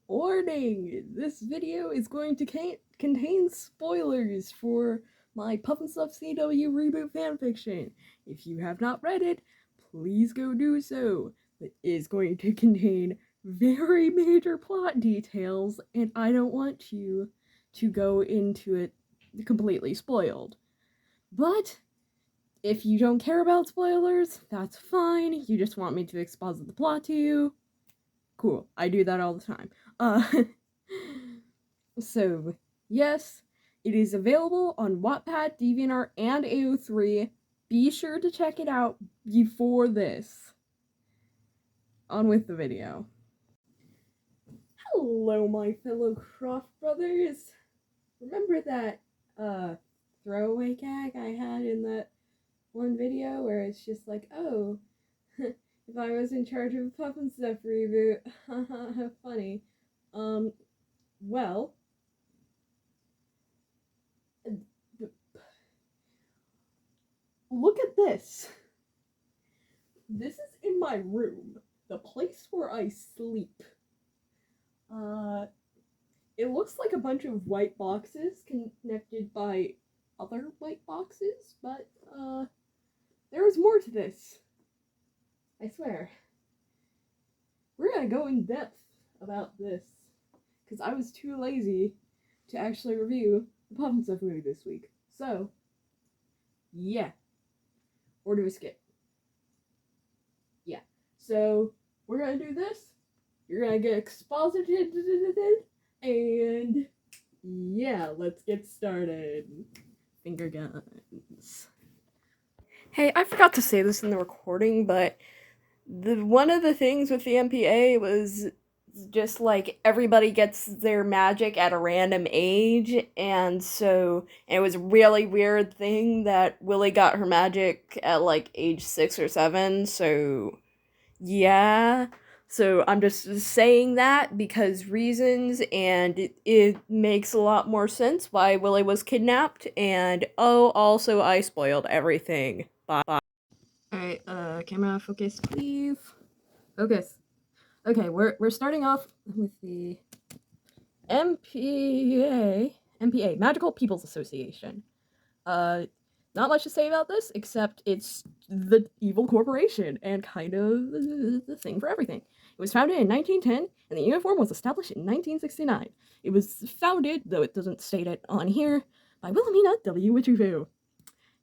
Warning! This video is going to contain spoilers for my pufnstuf CW reboot fanfiction. If you have not read it, please go do so. It is going to contain very major plot details, and I don't want you to go into it completely spoiled. But if you don't care about spoilers, that's fine. You just want me to exposit the plot to you. Cool. I do that all the time. So, yes, it is available on Wattpad, DeviantArt, and AO3. Be sure to check it out before this. On with the video. Hello, my fellow Croft brothers. Remember that, throwaway gag I had in that one video where it's just like, oh, if I was in charge of a pufnstuf reboot, haha, funny. Well, look at this. This is in my room, the place where I sleep. It looks like a bunch of white boxes connected by other white boxes, but, there is more to this. I swear. We're gonna go in depth about this, because I was too lazy to actually review the pufnstuf movie this week. So, yeah. Or do we skip? Yeah. So, we're gonna do this. You're gonna get exposited, and yeah, let's get started. Finger guns. Hey, I forgot to say this in the recording, but one of the things with the MPA was just like everybody gets their magic at a random age, and so it was a really weird thing that Willie got her magic at like age 6 or 7, so yeah. So I'm just saying that because reasons, and it makes a lot more sense why Willie was kidnapped, and oh, also I spoiled everything. Bye. Alright, camera focus, please. Focus. Okay, we're starting off with the MPA, Magical People's Association. Not much to say about this, except it's the evil corporation, and kind of the thing for everything. It was founded in 1910, and the uniform was established in 1969. It was founded, though it doesn't state it on here, by Wilhelmina W. Witchervu.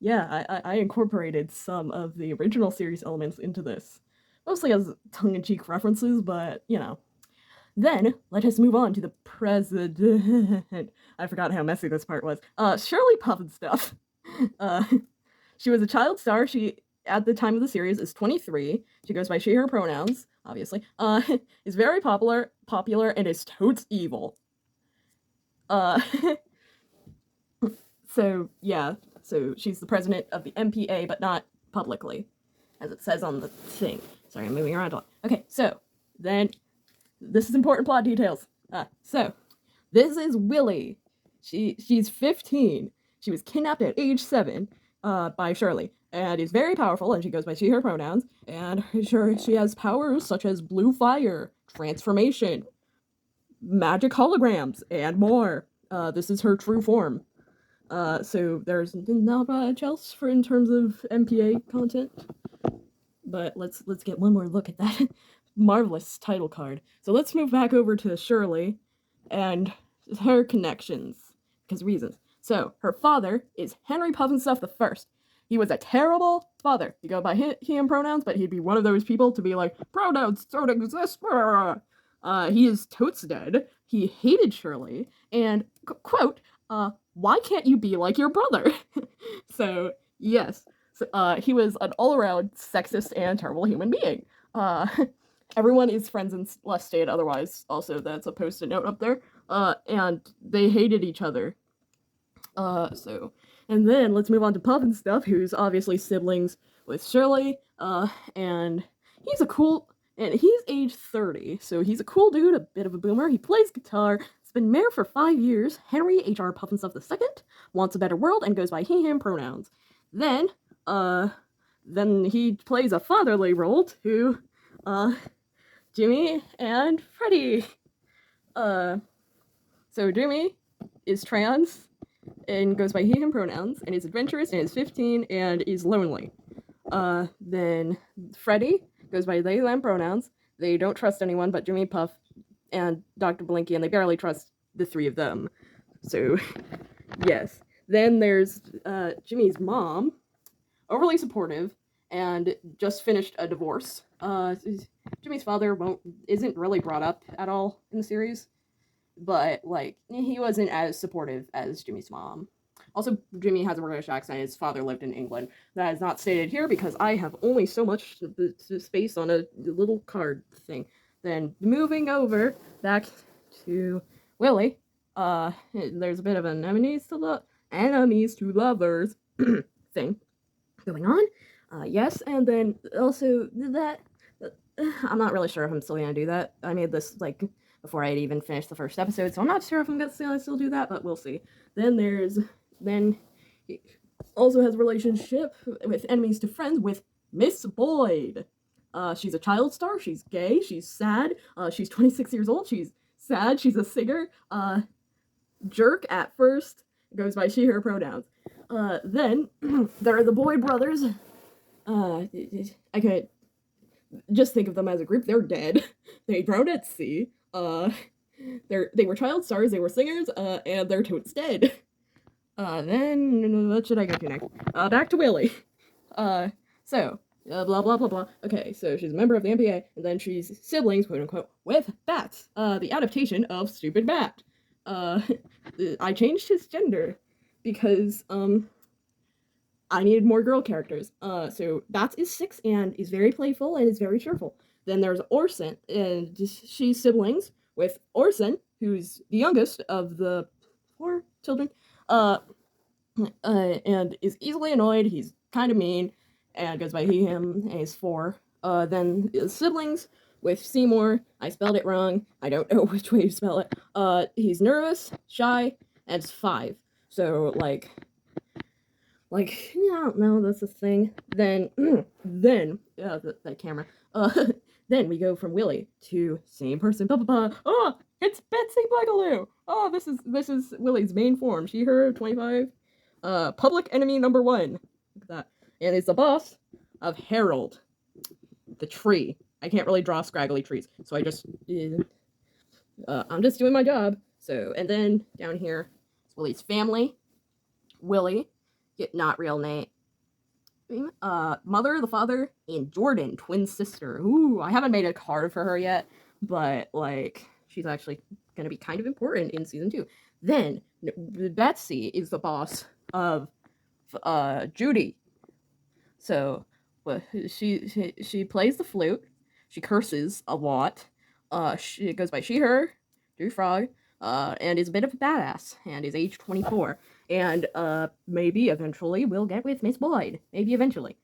Yeah, I incorporated some of the original series elements into this. Mostly as tongue-in-cheek references, but, you know. Then, let us move on to the president. I forgot how messy this part was. Shirley Pufnstuf. She was a child star. She, at the time of the series, is 23. She goes by she, her pronouns, obviously. Is very popular, and is totes evil. So, yeah. So, she's the president of the MPA, but not publicly, as it says on the thing. Sorry, I'm moving around a lot. Okay, so, then, this is important plot details. So, this is Willie. She's 15. She was kidnapped at age 7 by Shirley, and is very powerful, and she goes by she, her pronouns, and she has powers such as blue fire, transformation, magic holograms, and more. This is her true form. So there's not much else in terms of MPA content, but let's get one more look at that marvelous title card. So let's move back over to Shirley and her connections, because reasons. So, her father is Henry Pufnstuf I. He was a terrible father. He go by he and pronouns, but he'd be one of those people to be like, pronouns don't exist. He is totes dead. He hated Shirley, and, quote, why can't you be like your brother? So, yes. So, he was an all-around sexist and terrible human being. Everyone is friends unless stated otherwise. Also, that's a post-it note up there. And they hated each other. And then let's move on to Pufnstuf, who's obviously siblings with Shirley, and he's age 30, so he's a cool dude, a bit of a boomer. He plays guitar, has been mayor for 5 years. Henry H.R. Pufnstuf II wants a better world and goes by he, him pronouns. Then he plays a fatherly role to, Jimmy and Freddie. So Jimmy is trans and goes by he, him pronouns, and is adventurous, and is 15, and is lonely. Then Freddy goes by they, them pronouns. They don't trust anyone but Jimmy, Puff, and Dr. Blinky, and they barely trust the three of them. So, yes. Then there's Jimmy's mom, overly supportive, and just finished a divorce. Jimmy's father isn't really brought up at all in the series, but like he wasn't as supportive as Jimmy's mom. Also, Jimmy has a British accent. His father lived in England. That is not stated here because I have only so much space on a little card thing. Then moving over back to Willie, there's a bit of an enemies to lovers thing going on. Yes, and then also that I'm not really sure if I'm still gonna do that. I made this like before I had even finished the first episode, so I'm not sure if I'm gonna still do that, but we'll see. Then he also has a relationship with enemies to friends with Miss Boyd. She's a child star, she's gay, she's sad, she's 26 years old, she's sad, she's a singer, jerk at first, goes by she, her pronouns. Then there are the Boyd brothers. I could just think of them as a group. They're dead. They drowned at sea. They were child stars, they were singers, and they're totes dead. Then what should I go to next? Back to Willie. Blah blah blah blah. Okay, so she's a member of the MPA, and then she's siblings, quote unquote, with Bats. The adaptation of Stupid Bat. I changed his gender because I needed more girl characters. So Bats is 6 and is very playful and is very cheerful. Then there's Orson, and she's siblings with Orson, who's the youngest of the 4 children, and is easily annoyed. He's kind of mean, and goes by he, him, and is 4. Then siblings with Seymour. I spelled it wrong. I don't know which way you spell it. He's nervous, shy, and is 5. So, like, yeah, I don't know, that's a thing. Then, that camera. Then we go from Willie to same person. Oh, it's Betsy Bugaloo. Oh, this is Willie's main form. She, her, 25. Public enemy number 1. Look at that. And is the boss of Harold, the tree. I can't really draw scraggly trees, so I just, I'm just doing my job. So, and then down here is Willie's family. Willie, not real name. Mother, the father, and Jordan, twin sister. Ooh, I haven't made a card for her yet, but, like, she's actually gonna be kind of important in season 2. Then, Betsy is the boss of, Judy. So, she plays the flute, she curses a lot, she goes by she, her, Drew Frog, and is a bit of a badass, and is age 24. And, maybe eventually we'll get with Miss Boyd. Maybe eventually.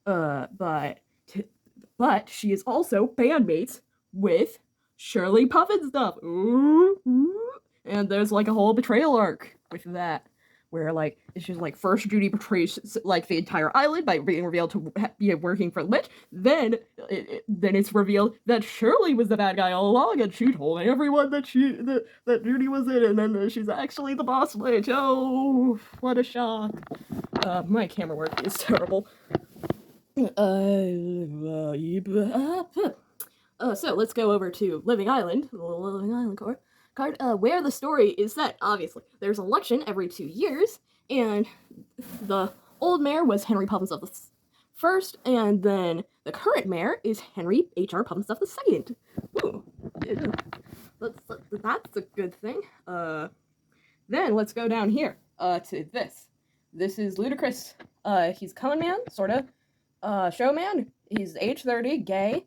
But she is also bandmates with Shirley pufnstuf. Ooh. And there's, like, a whole betrayal arc with that, where, like, it's just, like, first Judy betrays, like, the entire island by being revealed to be working for the witch. Then it's revealed that Shirley was the bad guy all along, and she told everyone that Judy was in, and then she's actually the boss witch. Oh, what a shock. My camera work is terrible. So let's go over to Living Island, the Living Island card, where the story is set. Obviously, there's an election every 2 years, and the old mayor was Henry Pufnstuf the first, and then the current mayor is Henry H.R. Pufnstuf the second. Ooh, that's a good thing. Then let's go down here to this. This is Ludacris. He's con man, sorta. Showman. He's age 30, gay.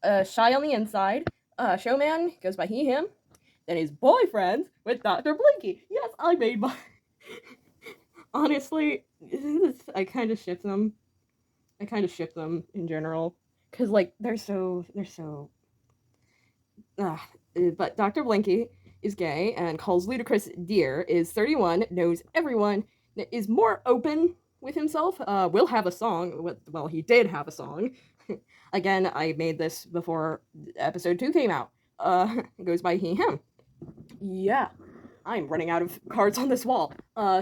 Shy on the inside. Showman goes by he, him. Then his boyfriend with Dr. Blinky. Yes, I made my... Honestly, I kind of ship them. In general. Because, like, they're so... But Dr. Blinky is gay and calls Ludacris dear, is 31, knows everyone, is more open with himself, will have a song. Well, he did have a song. Again, I made this before episode 2 came out. it goes by he, him. Yeah, I'm running out of cards on this wall.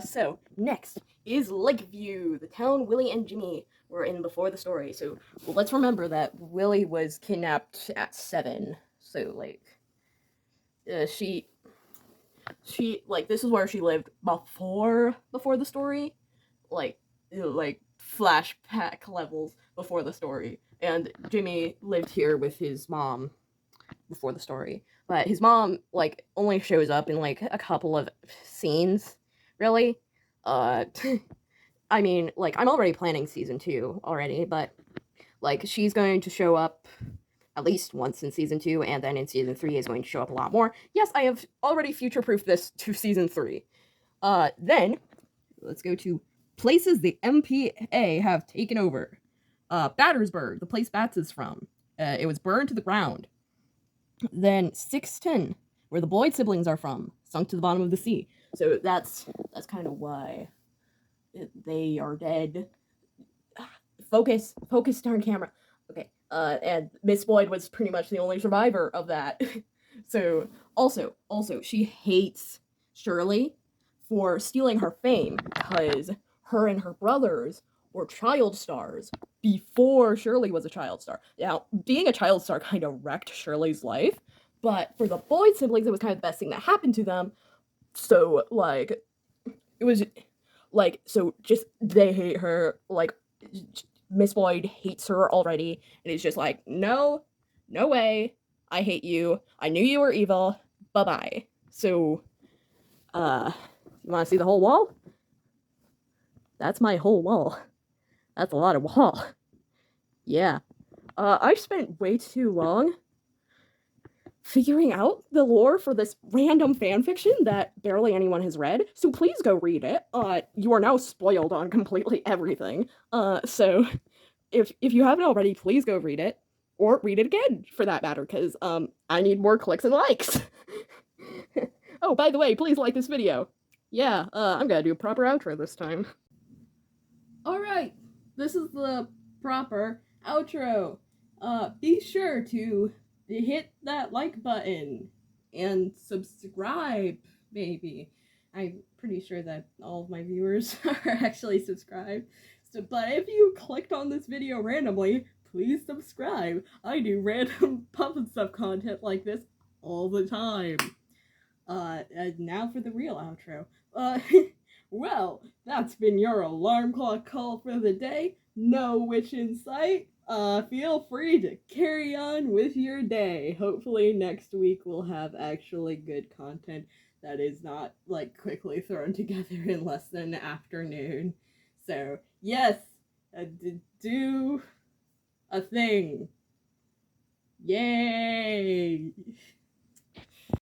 So next is Lakeview, the town Willie and Jimmy were in before the story. So let's remember that Willie was kidnapped at 7. So like, she like this is where she lived before the story, like like flashback levels before the story, and Jimmy lived here with his mom before the story, but his mom like only shows up in like a couple of scenes, really. uh I mean, like, I'm already planning season 2 already, but like she's going to show up at least once in season 2, and then in season 3 is going to show up a lot more. Yes, I have already future-proofed this to season 3. Then let's go to places the MPA have taken over. Battersburg, the place Bats is from. It was burned to the ground. Then 610, where the Boyd siblings are from, sunk to the bottom of the sea. So that's kind of why they are dead. Focus, darn camera. Okay. And Miss Boyd was pretty much the only survivor of that. So also, she hates Shirley for stealing her fame, because her and her brothers were child stars before Shirley was a child star. Now, being a child star kind of wrecked Shirley's life, but for the Boyd siblings, it was kind of the best thing that happened to them. So, like, it was, like, so just, they hate her, like, Miss Boyd hates her already, and it's just like, no way, I hate you, I knew you were evil, bye-bye. So, you wanna see the whole wall? That's my whole wall. That's a lot of wall. Yeah. I spent way too long figuring out the lore for this random fanfiction that barely anyone has read, so please go read it. You are now spoiled on completely everything. So if you haven't already, please go read it, or read it again, for that matter, because, I need more clicks and likes. Oh, by the way, please like this video. Yeah, I'm gonna do a proper outro this time. Alright, this is the proper outro. Be sure to hit that like button and subscribe, maybe. I'm pretty sure that all of my viewers are actually subscribed. So, but if you clicked on this video randomly, please subscribe. I do random pufnstuf content like this all the time. And now for the real outro. Well, that's been your alarm clock call for the day. No witch in sight. Feel free to carry on with your day. Hopefully next week we'll have actually good content that is not, like, quickly thrown together in less than an afternoon. So, yes, do a thing. Yay!